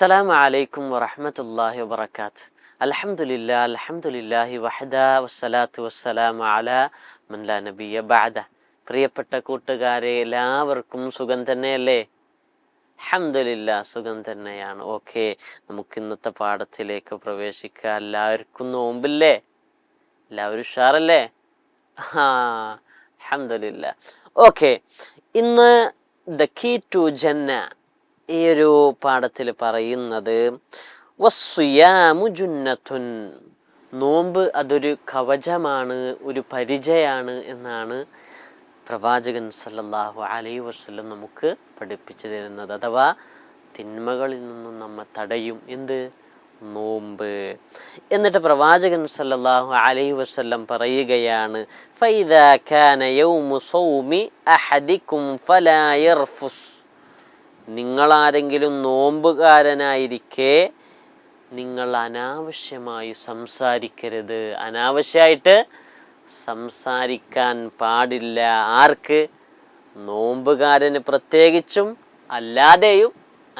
അസ്സലാമു അലൈക്കും വറഹ്മത്തുള്ളാഹി വബറകാത്ത്. അൽഹംദുലില്ലാഹി വഹദ വസ്സലാത്തു വസ്സലാമു അലാ മൻ ലാ നബിയ ബഅദ. പ്രിയപ്പെട്ട കൂട്ടുകാരെ, എല്ലാവർക്കും സുഖം തന്നെയല്ലേ? അൽഹംദുലില്ലാഹ്, സുഖം തന്നെയാണ്. ഓക്കെ, നമുക്ക് ഇന്നത്തെ പാഠത്തിലേക്ക് പ്രവേശിക്കാം. എല്ലാവർക്കും നോമ്പില്ലേ? എല്ലാവരും ഉഷാറല്ലേ? അൽഹംദുലില്ലാഹ്. ഓക്കെ, ഇന്ന് ദ കീ ടു ജന്ന ഈ ഒരു പാഠത്തിൽ പറയുന്നത് വസ്സിയാമു ജുന്നത്തുൻ, നോമ്പ് അതൊരു കവചമാണ്, ഒരു പരിചയാണ് എന്നാണ് പ്രവാചകൻ സല്ലല്ലാഹു അലൈഹി വസല്ലം നമുക്ക് പഠിപ്പിച്ചു തരുന്നത്. അഥവാ തിന്മകളിൽ നിന്നും നമ്മെ തടയും എന്ത്? നോമ്പ്. എന്നിട്ട് പ്രവാചകൻ സല്ലല്ലാഹു അലൈഹി വസല്ലം പറയുകയാണ്, ഫൈദാ കാന യൗമു സൗമി അഹദികും ഫലാ യർഫുസ്, നിങ്ങളാരെങ്കിലും നോമ്പുകാരനായിരിക്കെ നിങ്ങൾ അനാവശ്യമായി സംസാരിക്കരുത്. അനാവശ്യമായിട്ട് സംസാരിക്കാൻ പാടില്ല. ആർക്ക്? നോമ്പുകാരന് പ്രത്യേകിച്ചും, അല്ലാതെയും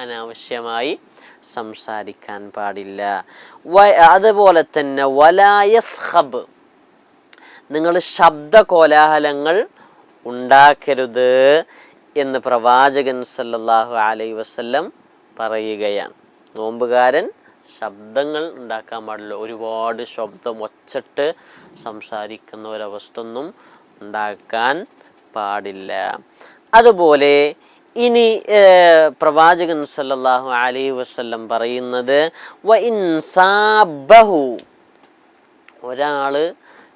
അനാവശ്യമായി സംസാരിക്കാൻ പാടില്ല. അതുപോലെ തന്നെ വലാ യസ്ഖബ്, നിങ്ങൾ ശബ്ദ കോലാഹലങ്ങൾ ഉണ്ടാക്കരുത് എന്ന് പ്രവാചകൻ സല്ലല്ലാഹു അലൈഹി വസല്ലം പറയുകയാണ്. നോമ്പുകാരൻ ശബ്ദങ്ങൾ ഉണ്ടാക്കാൻ പാടില്ല. ഒരുപാട് ശബ്ദം ഒച്ചിട്ട് സംസാരിക്കുന്ന ഒരവസ്ഥ ഉണ്ടാക്കാൻ പാടില്ല. അതുപോലെ ഇനി പ്രവാചകൻ സല്ലല്ലാഹു അലൈഹി വസല്ലം പറയുന്നത് വഇൻസാബഹു, ഒരാള്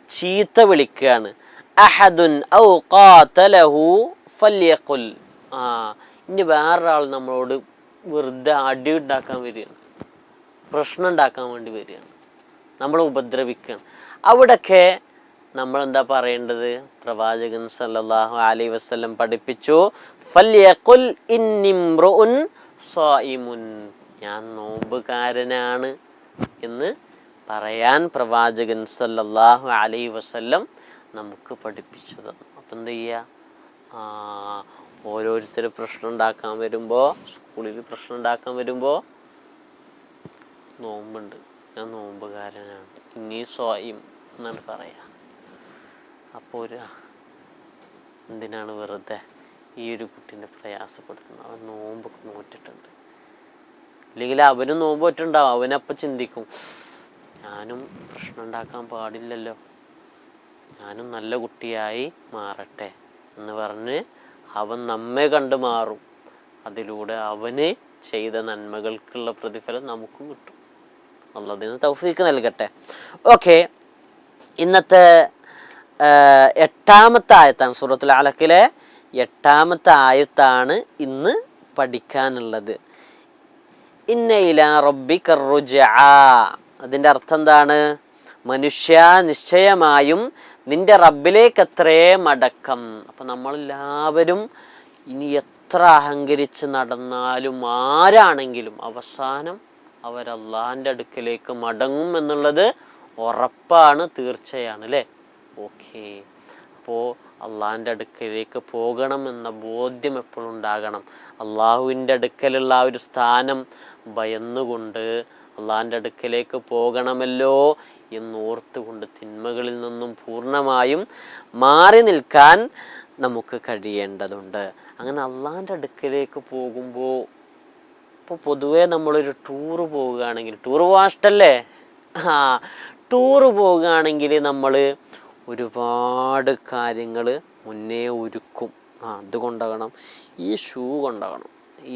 ചീത്ത വിളിക്കുകയാണ്, അഹദുൻ ഔ ഖാതലഹു ഫല്യഖുൽ, ഇനി വേറൊരാൾ നമ്മളോട് വെറുതെ അടി ഉണ്ടാക്കാൻ വരികയാണ്, പ്രശ്നം ഉണ്ടാക്കാൻ വേണ്ടി വരികയാണ്, നമ്മളെ ഉപദ്രവിക്കുകയാണ്, അവിടൊക്കെ നമ്മളെന്താ പറയേണ്ടത്? പ്രവാചകൻ സല്ലല്ലാഹു അലൈഹി വസല്ലം പഠിപ്പിച്ചു, ഫല്യഖുൽ ഇന്നിംറുഉൻ സ്വായിമുൻ, ഞാൻ നോമ്പുകാരനാണ് എന്ന് പറയാൻ പ്രവാചകൻ സല്ലല്ലാഹു അലൈഹി വസല്ലം നമുക്ക് പഠിപ്പിച്ചു തന്നു. അപ്പം എന്ത് ചെയ്യുക? ഓരോരുത്തർ പ്രശ്നം ഉണ്ടാക്കാൻ വരുമ്പോൾ, സ്കൂളിൽ പ്രശ്നം ഉണ്ടാക്കാൻ വരുമ്പോൾ, നോമ്പുണ്ട്, ഞാൻ നോമ്പുകാരനാണ്, ഇന്നീ സ്വായിം എന്നാണ് പറയുക. അപ്പോൾ എന്തിനാണ് വെറുതെ ഈ ഒരു കുട്ടീനെ പ്രയാസപ്പെടുത്തുന്നത്? അവൻ നോമ്പൊക്കെ നോറ്റിട്ടുണ്ട്, ഇല്ലെങ്കിൽ അവനും നോമ്പ് നോറ്റുണ്ടാവും. അവനപ്പം ചിന്തിക്കും, ഞാനും പ്രശ്നം ഉണ്ടാക്കാൻ പാടില്ലല്ലോ, ഞാനും നല്ല കുട്ടിയായി മാറട്ടെ എന്ന് പറഞ്ഞ് അവൻ നമ്മെ കണ്ട് മാറും. അതിലൂടെ അവന് ചെയ്ത നന്മകൾക്കുള്ള പ്രതിഫലം നമുക്കും കിട്ടും. അല്ലാഹു അതിന് തൗഫീക്ക് നൽകട്ടെ. ഓക്കെ, ഇന്നത്തെ 8ാമത്തെ ആയത്താണ്, സൂറത്തുൽ അലക്കിലെ 8ാമത്തെ ആയത്താണ് ഇന്ന് പഠിക്കാനുള്ളത്. ഇന്ന ഇലാ റബ്ബിക റുജ്ആ, അതിൻ്റെ അർത്ഥം എന്താണ്? മനുഷ്യ, നിശ്ചയമായും നിന്റെ റബ്ബിലേക്കത്രേ മടക്കം. അപ്പം നമ്മളെല്ലാവരും ഇനി എത്ര അഹങ്കരിച്ച് നടന്നാലും ആരാണെങ്കിലും അവസാനം അവരല്ലാഹുവിൻ്റെ അടുക്കലേക്ക് മടങ്ങും എന്നുള്ളത് ഉറപ്പാണ്, തീർച്ചയാണ് അല്ലേ? ഓക്കെ, അപ്പോൾ അള്ളാഹിൻ്റെ അടുക്കലേക്ക് പോകണം എന്ന ബോധ്യം എപ്പോഴും ഉണ്ടാകണം. അള്ളാഹുവിൻ്റെ അടുക്കലുള്ള ആ ഒരു സ്ഥാനം ഭയന്നുകൊണ്ട് അള്ളാഹിൻ്റെ അടുക്കലേക്ക് പോകണമല്ലോ എന്നോർത്തുകൊണ്ട് തിന്മകളിൽ നിന്നും പൂർണ്ണമായും മാറി നിൽക്കാൻ നമുക്ക് കഴിയേണ്ടതുണ്ട്. അങ്ങനെ അള്ളാഹിൻ്റെ അടുക്കലേക്ക് പോകുമ്പോൾ, ഇപ്പോൾ പൊതുവേ നമ്മളൊരു ടൂറ് പോവുകയാണെങ്കിൽ, ടൂറ് പോകാൻ ഇഷ്ടമല്ലേ? ടൂറ് പോവുകയാണെങ്കിൽ നമ്മൾ ഒരുപാട് കാര്യങ്ങൾ മുന്നേ ഒരുക്കും. അത് കൊണ്ടാകണം, ഈ ഷൂ കൊണ്ടാകണം,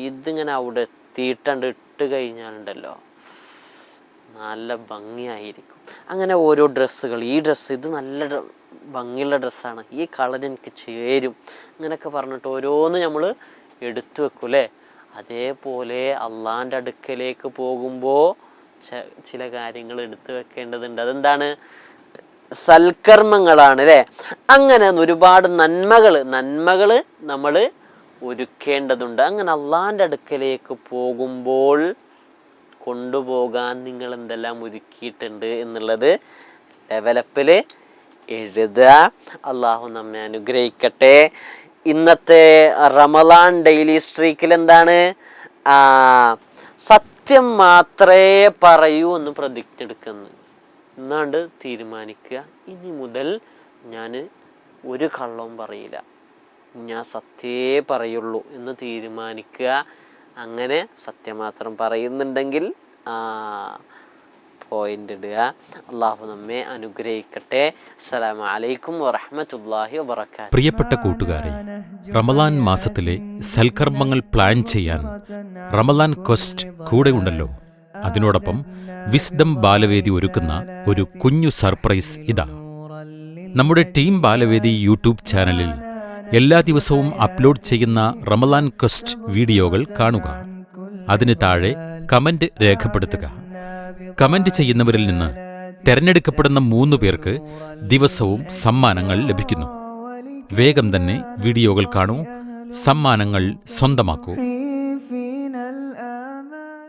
ഇതിങ്ങനെ അവിടെ എത്തിയിട്ടുണ്ട് ഇട്ട് കഴിഞ്ഞാലുണ്ടല്ലോ നല്ല ഭംഗിയായിരിക്കും. അങ്ങനെ ഓരോ ഡ്രസ്സുകൾ, ഈ ഡ്രസ്സ് ഇത് നല്ല ഭംഗിയുള്ള ഡ്രസ്സാണ്, ഈ കളർ എനിക്ക് ചേരും, അങ്ങനെയൊക്കെ പറഞ്ഞിട്ട് ഓരോന്ന് നമ്മൾ എടുത്തു വെക്കും അല്ലേ? അതേപോലെ അള്ളാഹിൻ്റെ അടുക്കലേക്ക് പോകുമ്പോൾ ചില കാര്യങ്ങൾ എടുത്തു വെക്കേണ്ടതുണ്ട്. അതെന്താണ്? സൽക്കർമ്മങ്ങളാണ് അല്ലേ? അങ്ങനെ ഒരുപാട് നന്മകൾ നമ്മൾ ഒരുക്കേണ്ടതുണ്ട്. അങ്ങനെ അള്ളാഹിൻ്റെ അടുക്കലേക്ക് പോകുമ്പോൾ കൊണ്ടുപോകാൻ നിങ്ങൾ എന്തെല്ലാം ഒരുക്കിയിട്ടുണ്ട് എന്നുള്ളത് ലെവലപ്പിൽ എഴുതുക. അള്ളാഹു നമ്മെ അനുഗ്രഹിക്കട്ടെ. ഇന്നത്തെ റമളാൻ ഡെയിലി സ്ട്രീക്കിൽ എന്താണ്? സത്യം മാത്രമേ പറയൂ എന്ന് പ്രതിജ്ഞ എടുക്കുന്നു. എന്നാണ്ട് തീരുമാനിക്കുക, ഇനി മുതൽ ഞാൻ ഒരു കള്ളവും പറയില്ല, ഞാൻ സത്യമേ പറയുള്ളൂ എന്ന് തീരുമാനിക്കുക. അങ്ങനെ സത്യം മാത്രം പറയുന്നുണ്ടെങ്കിൽ പോയിന്റ് ഇടുക. അള്ളാഹു നമ്മെ അനുഗ്രഹിക്കട്ടെ. അസ്സലാമു അലൈക്കും വറഹ്മത്തുള്ളാഹി വബറകാതുഹു. പ്രിയപ്പെട്ട കൂട്ടുകാരെ, റമദാൻ മാസത്തിലെ സൽക്കർമ്മങ്ങൾ പ്ലാൻ ചെയ്യാൻ റമദാൻ ക്വസ്റ്റ് കൂടെ ഉണ്ടല്ലോ. അതിനോടൊപ്പം വിസ്ഡം ബാലവേദി ഒരുക്കുന്ന ഒരു കുഞ്ഞു സർപ്രൈസ് ഇതാ. നമ്മുടെ ടീം ബാലവേദി യൂട്യൂബ് ചാനലിൽ എല്ലാ ദിവസവും അപ്ലോഡ് ചെയ്യുന്ന റമദാൻ ക്വസ്റ്റ് വീഡിയോകൾ കാണുക. അതിന് താഴെ കമന്റ് രേഖപ്പെടുത്തുക. കമന്റ് ചെയ്യുന്നവരിൽ നിന്ന് തെരഞ്ഞെടുക്കപ്പെടുന്ന 3 പേർക്ക് ദിവസവും സമ്മാനങ്ങൾ ലഭിക്കുന്നു. വേഗം തന്നെ വീഡിയോകൾ കാണൂ, സമ്മാനങ്ങൾ സ്വന്തമാക്കൂ.